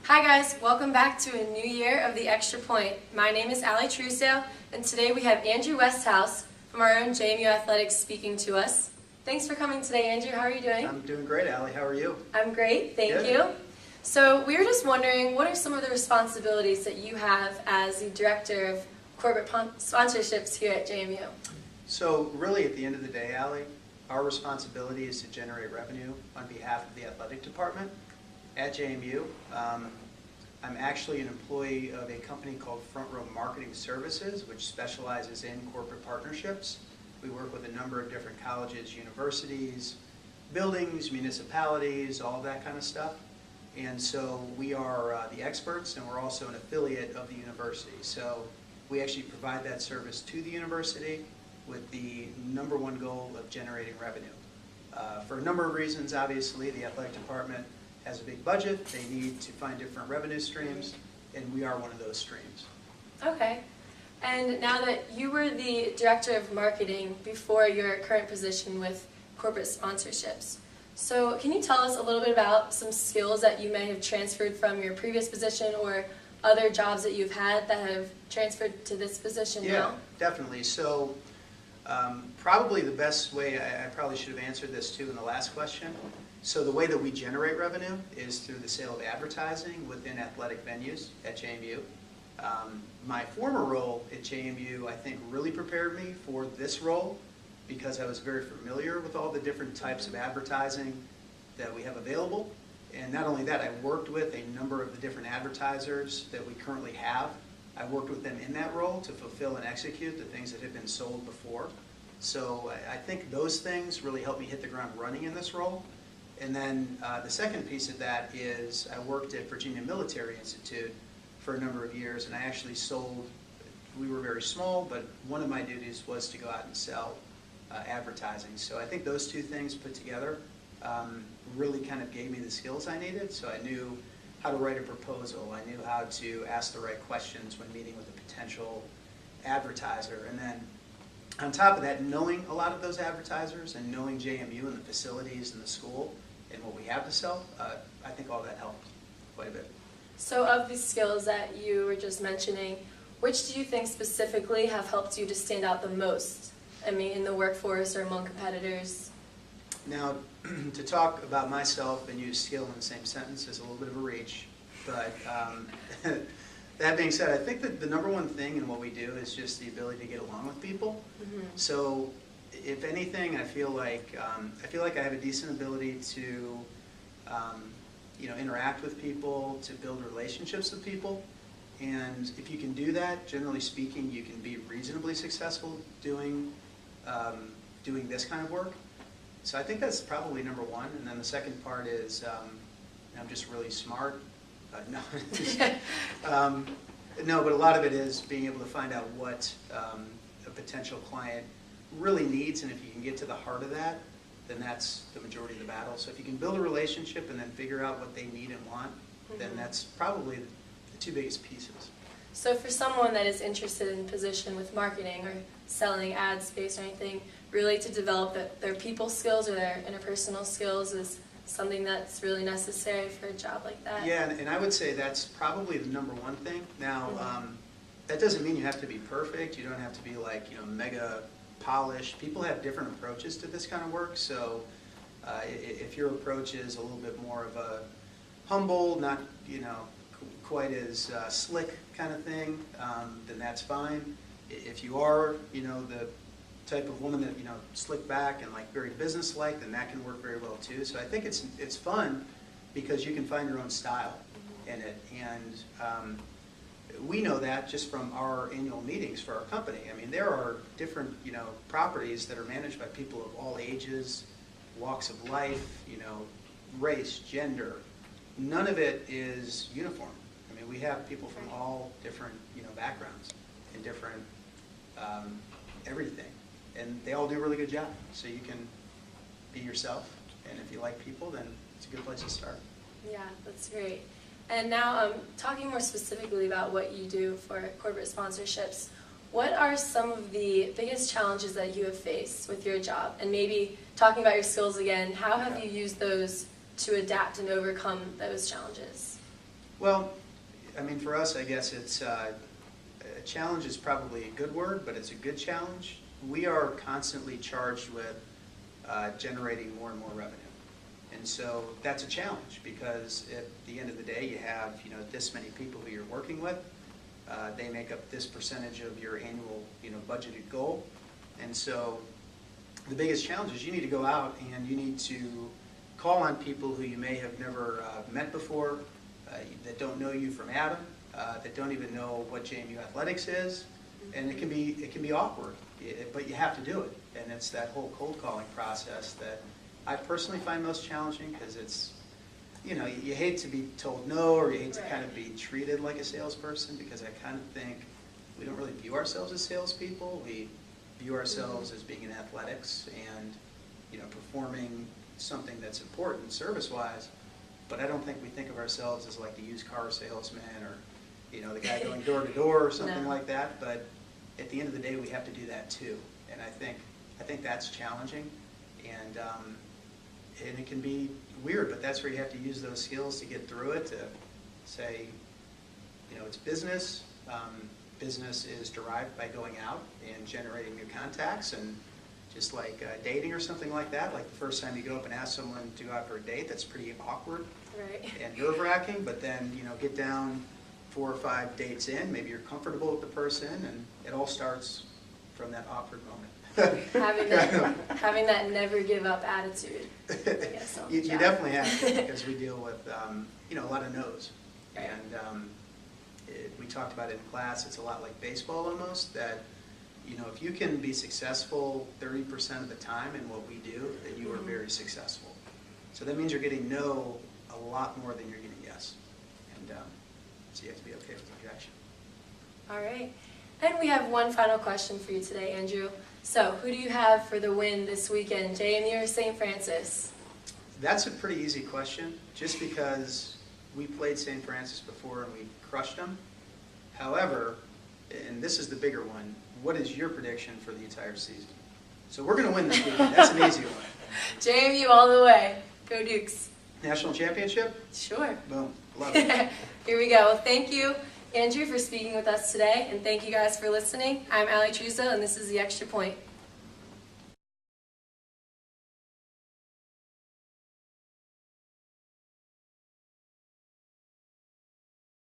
Hi guys, welcome back to a new year of The Extra Point. My name is Truesdale, and today we have Andrew Westhouse from our own JMU Athletics speaking to us. Thanks for coming today, Andrew. How are you doing? I'm doing great, Allie. How are you? I'm great, thank you. So we were just wondering, what are some of the responsibilities that you have as the Director of Corporate Sponsorships here at JMU? So really at the end of the day, Allie, our responsibility is to generate revenue on behalf of the athletic department at JMU. I'm actually an employee of a company called Front Row Marketing Services, which specializes in corporate partnerships. We work with a number of different colleges, universities, buildings, municipalities, all that kind of stuff. And so we are the experts, and we're also an affiliate of the university. So we actually provide that service to the university with the #1 goal of generating revenue. For a number of reasons, obviously, the athletic department has a big budget. They need to find different revenue streams, and we are one of those streams. Okay. And now that you were the Director of Marketing before your current position with corporate sponsorships, so can you tell us a little bit about some skills that you may have transferred from your previous position or other jobs that you've had that have transferred to this position now? Yeah, definitely. So probably the best way, I probably should have answered this too in the last question. So the way that we generate revenue is through the sale of advertising within athletic venues at JMU. My former role at JMU, I think, really prepared me for this role because I was very familiar with all the different types of advertising that we have available. And not only that, I worked with a number of the different advertisers that we currently have. I worked with them in that role to fulfill and execute the things that had been sold before. So I think those things really helped me hit the ground running in this role. And then the second piece of that is I worked at Virginia Military Institute for a number of years, and I actually sold, we were very small, but one of my duties was to go out and sell advertising. So I think those two things put together really kind of gave me the skills I needed. So I knew how to write a proposal. I knew how to ask the right questions when meeting with a potential advertiser. And then on top of that, knowing a lot of those advertisers and knowing JMU and the facilities and the school and what we have to sell, I think all that helped quite a bit. So of these skills that you were just mentioning, which do you think specifically have helped you to stand out the most? I mean, in the workforce or among competitors? Now, to talk about myself and use skill in the same sentence is a little bit of a reach, but that being said, I think that the #1 thing in what we do is just the ability to get along with people. Mm-hmm. So, if anything, I feel like I have a decent ability to, interact with people, to build relationships with people, and if you can do that, generally speaking, you can be reasonably successful doing this kind of work. So I think that's probably #1, and then the second part is I'm just really smart. No, but a lot of it is being able to find out what a potential client really needs, and if you can get to the heart of that, then that's the majority of the battle. So if you can build a relationship and then figure out what they need and want, then that's probably the two biggest pieces. So for someone that is interested in position with marketing or selling ad space or anything, really to develop their people skills or their interpersonal skills is something that's really necessary for a job like that. Yeah, and I would say that's probably the #1 thing. Now, that doesn't mean you have to be perfect. You don't have to be like, mega polished. People have different approaches to this kind of work. So if your approach is a little bit more of a humble, not, quite as slick kind of thing, then that's fine. If you are, the type of woman that, slick back and like very business-like, then that can work very well too. So I think it's fun because you can find your own style in it. And we know that just from our annual meetings for our company. I mean, there are different, properties that are managed by people of all ages, walks of life, race, gender. None of it is uniform. I mean, we have people from all different, backgrounds and different everything. And they all do a really good job. So you can be yourself, and if you like people, then it's a good place to start. Yeah, that's great. And now, talking more specifically about what you do for corporate sponsorships, what are some of the biggest challenges that you have faced with your job? And maybe talking about your skills again, how have you used those to adapt and overcome those challenges? Well, I mean, for us, I guess it's a challenge is probably a good word, but it's a good challenge. We are constantly charged with generating more and more revenue. And so that's a challenge because at the end of the day, you have this many people who you're working with. They make up this percentage of your annual budgeted goal. And so the biggest challenge is you need to go out and you need to call on people who you may have never met before, that don't know you from Adam, that don't even know what JMU athletics is, and it can be awkward, but you have to do it. And it's that whole cold calling process that I personally find most challenging because it's, you hate to be told no, or you hate to kind of be treated like a salesperson, because I kind of think we don't really view ourselves as salespeople. We view ourselves as being in athletics and performing something that's important service-wise, but I don't think we think of ourselves as like the used car salesman or the guy going door to door or something like that. But at the end of the day, we have to do that too, and I think that's challenging, and it can be weird, but that's where you have to use those skills to get through it, to say, it's business. Business is derived by going out and generating new contacts, and just like dating or something like that, like the first time you go up and ask someone to go out for a date, that's pretty awkward and nerve-wracking, but then get down 4 or 5 dates in, maybe you're comfortable with the person, and it all starts from that awkward moment. having that never give up attitude. I guess, you definitely have to, because we deal with a lot of no's, and we talked about it in class. It's a lot like baseball almost, that if you can be successful 30% of the time in what we do, then you are very successful. So that means you're getting no a lot more than you're getting yes, and so you have to be okay with rejection. All right, and we have one final question for you today, Andrew. So, who do you have for the win this weekend, JMU or St. Francis? That's a pretty easy question, just because we played St. Francis before and we crushed them. However, and this is the bigger one, what is your prediction for the entire season? So we're going to win this weekend. That's an easy one. JMU all the way. Go Dukes. National championship? Sure. Boom. Love it. Here we go. Well, thank you, Andrew, for speaking with us today, and thank you guys for listening. I'm Truesdale, and this is The Extra Point.